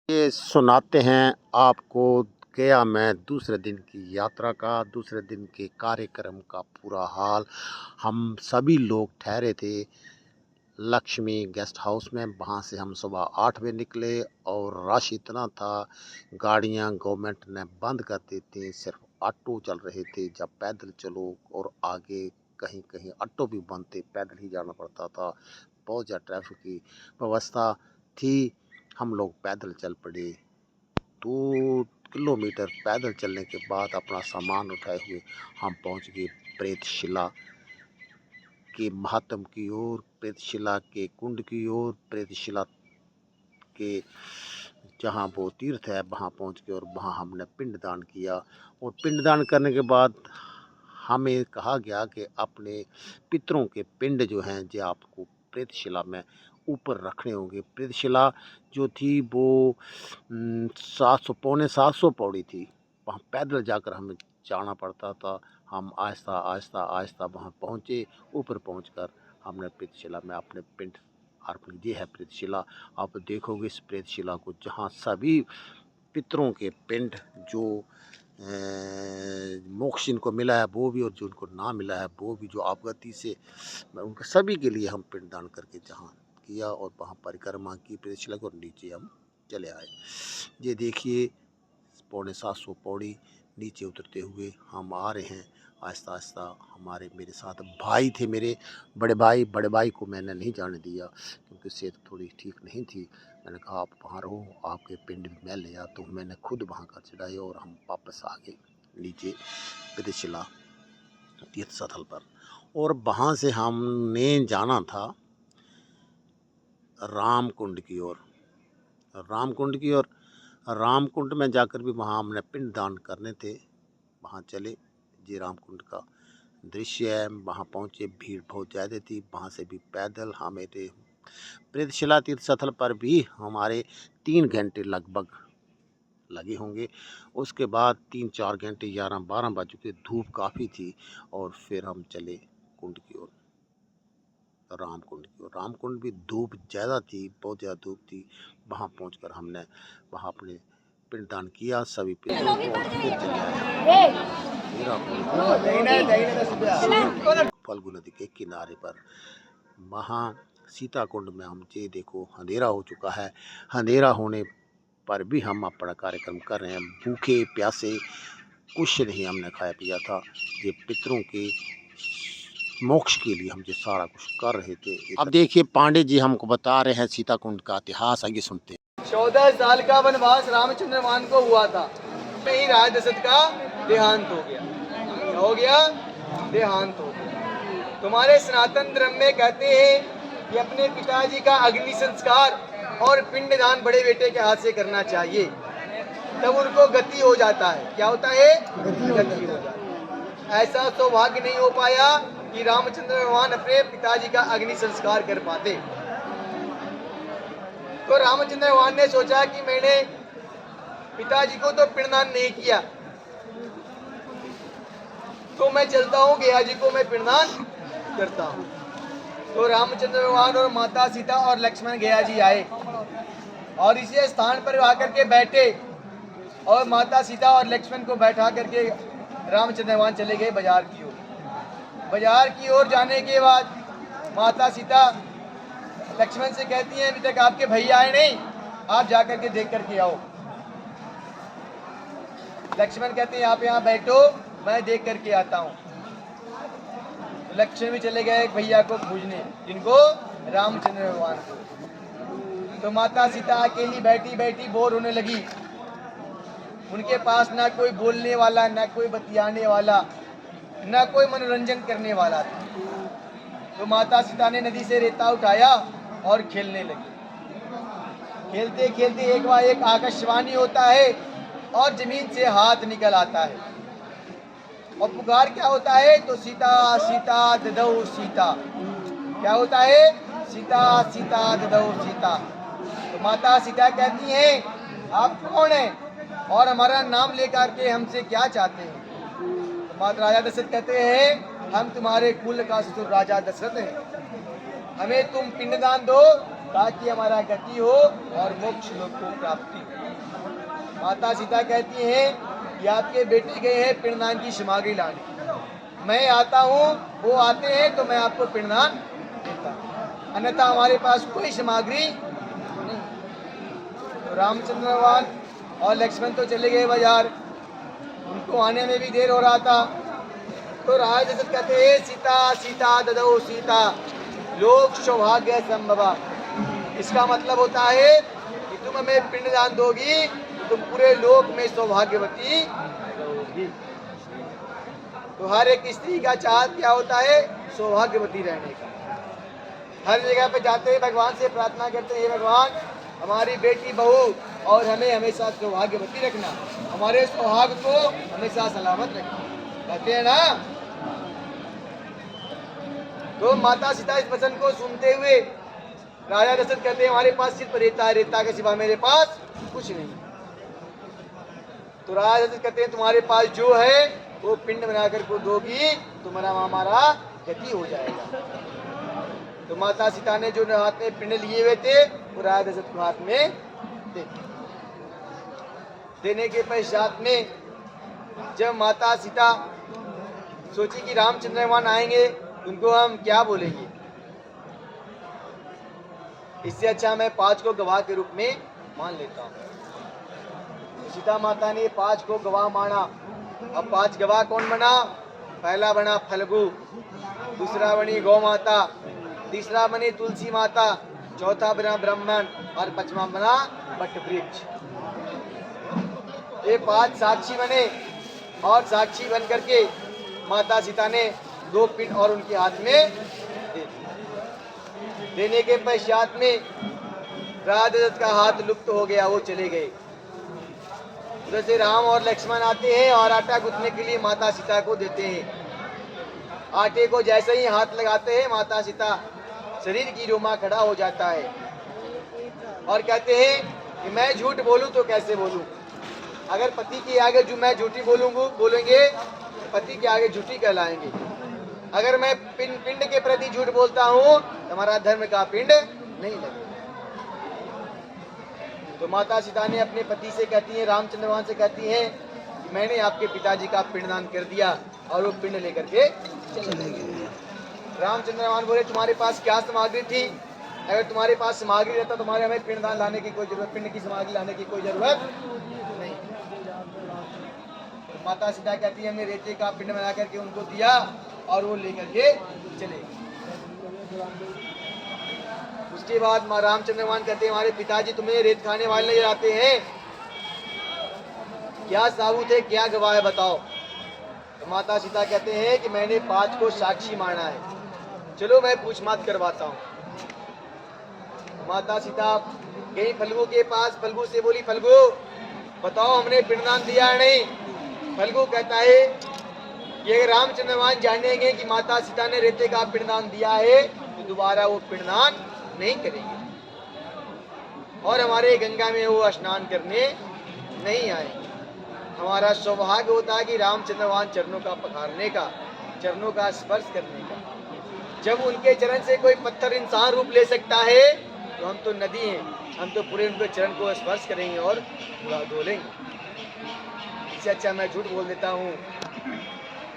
ये सुनाते हैं आपको गया में दूसरे दिन की यात्रा का, दूसरे दिन के कार्यक्रम का पूरा हाल। हम सभी लोग ठहरे थे लक्ष्मी गेस्ट हाउस में। वहाँ से हम सुबह 8 बजे निकले और रश इतना था, गाड़ियाँ गवर्नमेंट ने बंद कर दी थी, सिर्फ ऑटो चल रहे थे। जब पैदल चलो और आगे कहीं-कहीं ऑटो भी बंद थे, पैदल ही जाना पड़ता था। बहुत ज़्यादा ट्रैफिक की व्यवस्था थी। हम लोग पैदल चल पड़े। 2 किलोमीटर पैदल चलने के बाद अपना सामान उठाए हुए हम पहुंच गए प्रेतशिला के महात्म की ओर, प्रेतशिला के कुंड की ओर, प्रेतशिला के जहाँ वो तीर्थ है वहाँ पहुँच गए और वहाँ हमने पिंडदान किया। और पिंडदान करने के बाद हमें कहा गया कि अपने पितरों के पिंड जो हैं जो आपको प्रेतशिला में ऊपर रखने होंगे। प्रेतशिला जो थी वो 700 पौने 700 पौड़ी थी। वहाँ पैदल जाकर हमें जाना पड़ता था। हम आहिस्ता वहाँ पहुँचे। ऊपर पहुँचकर हमने प्रेतशिला में अपने पिंड अर्पण किए है। प्रेतशिला आप देखोगे इस प्रेतशिला को, जहाँ सभी पितरों के पिंड जो मोक्ष जिनको मिला है वो भी और जो उनको ना मिला है वो भी, जो आपगति से उनके सभी के लिए हम पिंडदान करके जहाँ किया और वहाँ परिक्रमा की प्रेतशिला को, और नीचे हम चले आए। ये देखिए पौने 700 पौड़ी नीचे उतरते हुए हम आ रहे हैं आहिस्ता। हमारे मेरे साथ भाई थे, मेरे बड़े भाई को मैंने नहीं जाने दिया क्योंकि सेहत थोड़ी ठीक नहीं थी। मैंने कहा आप वहाँ रहो, आपके पिंड भी मैं ले आता हूँ। मैंने खुद वहाँ का चढ़ाई और हम वापस आ गए नीचे प्रेतशिला तीर्थ स्थल पर। और वहाँ से हमने जाना था रामकुंड की ओर। रामकुंड में जाकर भी वहाँ हमने पिंड दान करने थे। वहाँ चले, जी रामकुंड का दृश्य है। वहाँ पहुँचे, भीड़ बहुत ज़्यादा थी। वहाँ से भी पैदल हमें प्रेतशिला तीर्थ स्थल पर भी हमारे 3 घंटे लगभग लगे होंगे। उसके बाद 3-4 घंटे 11-12 बज चुके, धूप काफ़ी थी और फिर हम चले कुंड की ओर, रामकुंड की ओर। रामकुंड भी धूप ज़्यादा थी, बहुत ज़्यादा धूप थी। वहाँ पहुँचकर हमने वहाँ अपने पिंडदान किया सभी पितरों को और फिर चले आए फल्गु नदी के किनारे पर। वहाँ सीता कुंड में हम ये देखो अंधेरा हो चुका है। अंधेरा होने पर भी हम अपना कार्यक्रम कर रहे हैं, भूखे प्यासे, कुछ नहीं हमने खाया पिया था। ये पितरों के मोक्ष के लिए हम ये सारा कुछ कर रहे थे। अब देखिए पांडे जी हमको बता रहे हैं सीता कुंड का इतिहास, आइए सुनते हैं। 14 साल का वनवास रामचंद्र मान को हुआ था, में ही राजा दशरथ का देहांत हो गया। क्या हो गया? देहांत हो गया। तुम्हारे सनातन धर्म में कहते हैं कि अपने पिताजी का अग्नि संस्कार और पिंडदान बड़े बेटे के हाथ से करना चाहिए, तब उनको गति हो जाता है। क्या होता है? गति हो जाता है। ऐसा सौभाग्य नहीं हो पाया कि रामचंद्र भगवान अपने पिताजी का अग्नि संस्कार कर पाते। तो रामचंद्र भगवान ने सोचा कि मैंने पिताजी को तो पिंडदान नहीं किया, तो मैं चलता हूँ गया जी को मैं पिंडदान करता हूँ। तो रामचंद्र भगवान और माता सीता और लक्ष्मण गया जी आए और इसी स्थान पर आकर के बैठे और माता सीता और लक्ष्मण को बैठा करके रामचंद्र भगवान चले गए बाजार की ओर। बाजार की ओर जाने के बाद माता सीता लक्ष्मण से कहती हैं अभी तक आपके भैया आए नहीं, आप जाकर के देख करके आओ। लक्ष्मण कहते हैं आप यहाँ बैठो, मैं देख करके आता हूँ। लक्ष्मण भी चले गए भैया को खोजने, जिनको? रामचंद्र भगवान को। तो माता सीता अकेली बैठी बैठी बोर होने लगी। उनके पास ना कोई बोलने वाला, ना कोई बतियाने वाला, ना कोई मनोरंजन करने वाला था। तो माता सीता ने नदी से रेता उठाया और खेलने लगे। खेलते खेलते एक बार एक आकाशवाणी होता है और जमीन से हाथ निकल आता है और पुकार क्या होता है? तो सीता सीता ददौ सीता। क्या होता है? सीता सीता ददौ सीता। तो माता सीता कहती हैं आप कौन हैं और हमारा नाम लेकर के हमसे क्या चाहते हैं? तो माता राजा दशरथ कहते हैं हम तुम्हारे कुल का ससुर राजा दशरथ हैं, हमें तुम पिंडदान दो ताकि हमारा गति हो और मोक्ष लोक को प्राप्ति हो। माता सीता कहती हैं कि आपके बेटे गए हैं पिंडदान की सामग्री लाने, मैं आता हूँ, वो आते हैं तो मैं आपको पिंडदान देता हूँ, अन्यथा हमारे पास कोई सामग्री नहीं। तो रामचंद्र भगवान और लक्ष्मण तो चले गए बाजार, उनको आने में भी देर हो रहा था। तो राजा दशरथ कहते हैं सीता सीता ददौ सीता लोक सौभाग्य संभवा। इसका मतलब होता है कि तुम हमें पिंडदान दोगी तो तुम पूरे लोक में सौभाग्यवती रहोगी। तो हर एक स्त्री का चाहत क्या होता है? सौभाग्यवती रहने का। हर जगह पे जाते हैं भगवान से प्रार्थना करते हैं, भगवान हमारी बेटी बहू और हमें हमेशा सौभाग्यवती रखना, हमारे सौभाग्य को हमेशा सलामत रखना, कहते हैं ना। तो माता सीता इस वचन को सुनते हुए राजा दशरथ कहते हैं हमारे पास सिर्फ रेता है, रेता के सिवा मेरे पास कुछ नहीं। तो राजा दशरथ कहते हैं तुम्हारे पास जो है वो पिंड बनाकर को दोगी तुम्हारा हमारा गति हो जाएगा। तो माता सीता ने जो हाथ में पिंड लिए हुए थे वो राजा दशरथ को हाथ में दे देने के पश्चात में जब माता सीता सोची कि रामचंद्र भगवान आएंगे उनको हम क्या बोलेंगे, इससे अच्छा मैं 5 को गवाह के रूप में मान लेता हूँ। तो सीता माता ने 5 को गवाह माना। अब 5 गवाह कौन बना? पहला बना फल्गु, दूसरा बनी गौ माता, तीसरा बनी तुलसी माता, चौथा बना ब्राह्मण और 5वां बना वटवृक्ष। ये 5 साक्षी बने और साक्षी बन करके माता सीता ने 2 पिंड और उनके हाथ में दे देने के पश्चात में राजा दशरथ का हाथ लुप्त हो गया, वो चले गए। उधर से राम और लक्ष्मण आते हैं और आटा गूंथने के लिए माता सीता को देते हैं। आटे को जैसे ही हाथ लगाते हैं माता सीता शरीर की रोमा खड़ा हो जाता है और कहते हैं कि मैं झूठ बोलूं तो कैसे बोलूं, अगर पति के आगे जो मैं झूठी बोलेंगे पति के आगे झूठी कहलाएंगे, अगर मैं पिंड के प्रति झूठ बोलता हूँ तो हमारा धर्म का पिंड नहीं लगेगा। तो माता सीता ने अपने पति से कहती है, रामचंद्र भगवान से कहती है कि मैंने आपके पिताजी का पिंडदान कर दिया, और वो पिंड लेकर के चले गए। रामचंद्र भगवान बोले तुम्हारे पास क्या सामग्री थी? अगर तुम्हारे पास सामग्री रहता तुम्हारे हमें पिंडदान लाने की कोई जरूरत, पिंड की सामग्री लाने की कोई जरूरत नहीं। तो माता सीता कहती है हमने रेते का पिंड बना करके उनको दिया और वो लेकर के चले गए। उसके बाद माँ रामचंद्र भगवान कहते हैं हमारे पिताजी तुम्हें रेत खाने वाले नजर आते हैं, क्या साबूत है, क्या गवाह है बताओ। तो माता सीता कहते हैं कि मैंने 5 को साक्षी माना है, चलो मैं पूछताछ करवाता हूँ। माता सीता गई फल्गु के पास, फल्गु से बोली फल्गु बताओ हमने पिंडदान दिया है नहीं। फल्गु कहता है कि अगर रामचंद्र भगवान जानेंगे कि माता सीता ने रेते का पिंडदान दिया है तो दोबारा वो पिंडदान नहीं करेंगे और हमारे गंगा में वो स्नान करने नहीं आएंगे। हमारा सौभाग्य होता है कि रामचंद्र भगवान चरणों का पखारने का, चरणों का स्पर्श करने का। जब उनके चरण से कोई पत्थर इंसान रूप ले सकता है तो हम तो नदी हैं, हम तो पूरे उनके चरण को स्पर्श करेंगे और धो लेंगे। इससे अच्छा मैं झूठ बोल देता हूँ।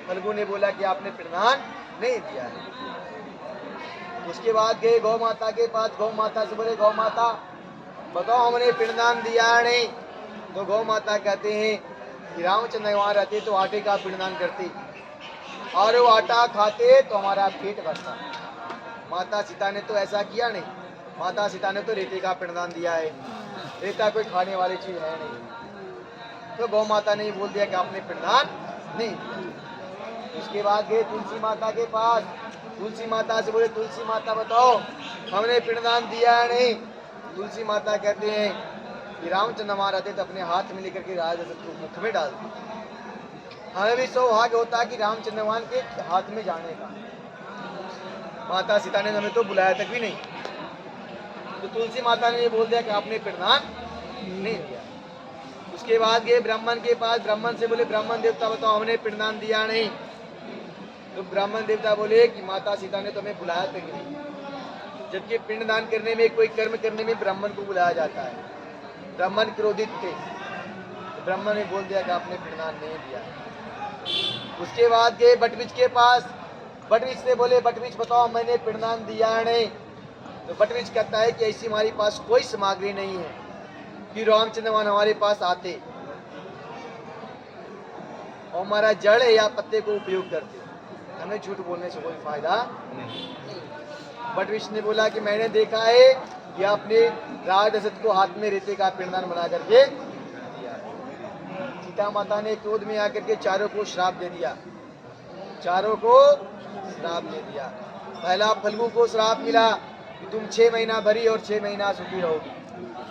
फल्गु ने बोला कि आपने पिंडदान नहीं दिया है। उसके बाद गए गौ माता के पास, गौ माता से बोले गौ माता बताओ हमने पिंडदान दिया नहीं। तो गौ माता कहते हैं कि रामचंद्र वहाँ रहते तो आटे का पिंडदान करते और वो आटा खाते तो हमारा पेट भरता। माता सीता ने तो ऐसा किया नहीं, माता सीता ने तो रेते का पिंडदान दिया है, रेता कोई खाने वाली चीज है नहीं। तो गौ माता ने बोल दिया कि आपने पिंडदान नहीं दिया। उसके बाद गए तुलसी माता के पास, तुलसी माता से बोले तुलसी माता बताओ हमने पिंडदान दिया है नहीं। तुलसी माता कहते हैं कि रामचंद्र वहाँ रहते तो अपने हाथ में लेकर के राजा दशरथ को मुख में डाल दिया। हमें भी सौभाग्य होता है कि रामचंद्र भगवान के हाथ में जाने का। माता सीता ने हमें तो बुलाया तक भी नहीं। तो तुलसी माता ने ये बोल दिया कि आपने पिंडदान नहीं दिया। उसके बाद गए ब्राह्मण के पास, ब्राह्मण से बोले ब्राह्मण देवता बताओ हमने पिंडदान दिया नहीं। तो ब्राह्मण देवता बोले कि माता सीता ने तुम्हें बुलाया तक नहीं। जबकि पिंडदान करने में, कोई कर्म करने में ब्राह्मण को बुलाया जाता है। ब्राह्मण क्रोधित थे, तो ब्राह्मण ने बोल दिया कि आपने पिंडदान नहीं दिया। उसके बाद गए बटविच के पास। बटविच से बोले, बटविच बताओ मैंने पिंडदान दिया है नहीं? तो बटविच कहता है कि ऐसी हमारे पास कोई सामग्री नहीं है कि रामचंद्र भगवान हमारे पास आते और हमारा जड़ या पत्ते को उपयोग करते, हमें झूठ बोलने से कोई फायदा नहीं। बटविच ने बोला कि मैंने देखा है कि आपने राजा दशरथ को हाथ में रेते का पिंडदान बना करके दिया। सीता माता ने क्रोध में आकर के चारों को श्राप दे दिया, चारों को श्राप दे दिया। पहला फल्गु को श्राप मिला कि तुम 6 महीना भरी और 6 महीना सुखी रहोगी,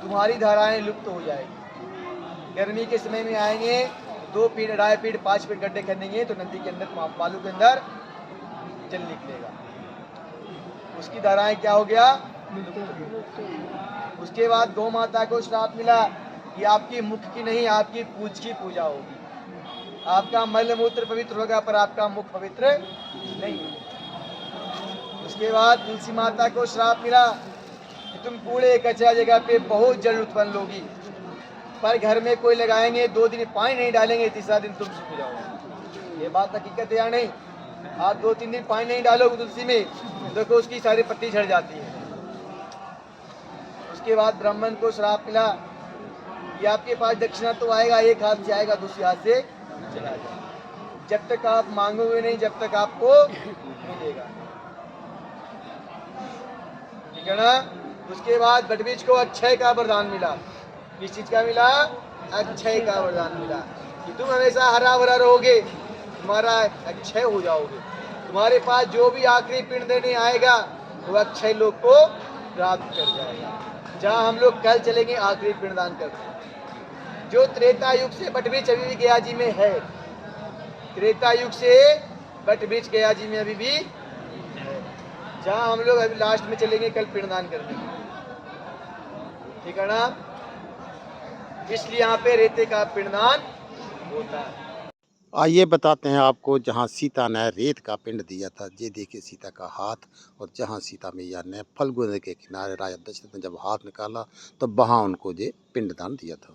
तुम्हारी धाराएं लुप्त हो जाएगी। गर्मी के समय में आएंगे 2 फीट 2.5 फीट 5 फीट गड्ढे खनेंगे तो नदी के अंदर, बालू के अंदर जल निकलेगा, उसकी धाराएं क्या हो गया? उसके बाद गौ माता को श्राप मिला कि आपकी मुख की नहीं, आपकी पूंछ की पूजा होगी। आपका मल मूत्र पवित्र होगा पर आपका मुख पवित्र नहीं। उसके बाद तुलसी माता को श्राप मिला कि तुम कूड़े कचरा जगह पे बहुत जल उत्पन्न लोगी, पर घर में कोई लगाएंगे 2 दिन पानी नहीं डालेंगे, तीसरा दिन तुम सूख जाओगे। ये बात हकीकत है या नहीं? आप 2-3 दिन पानी नहीं डालोगे तुलसी में, देखो उसकी सारी पत्ती झड़ जाती है। उसके बाद ब्राह्मण को श्राप मिला कि आपके पास दक्षिणा तो आएगा, एक हाथ से आएगा दूसरे हाथ से चला जाएगा, जब तक आप मांगोगे नहीं जब तक आपको मिलेगा, ठीक है ना? उसके बाद बटविच को अक्षय का वरदान मिला। किस चीज का मिला? अक्षय का वरदान मिला कि तुम हमेशा हरा भरा रहोगे, तुम्हारा अक्षय हो जाओगे, तुम्हारे पास जो भी आखिरी पिंड देने आएगा वो अक्षय लोक को प्राप्त कर जाएगा। जहाँ हम लोग कल चलेंगे आखिरी पिंडदान करते, जो त्रेता युग से बटविच अभी भी गया जी में है, त्रेता युग से बटविच गया जी में अभी भी है, जहाँ हम लोग अभी लास्ट में चलेंगे कल पिंडदान करने, ठीक है ना? इसलिए यहाँ पे रेते का पिंडदान होता है। आइए बताते हैं आपको, जहाँ सीता ने रेत का पिंड दिया था, ये देखिए सीता का हाथ, और जहाँ सीता मैया ने फल्गु नदी के किनारे राजा दशरथ ने जब हाथ निकाला तो वहाँ उनको ये पिंडदान दिया था।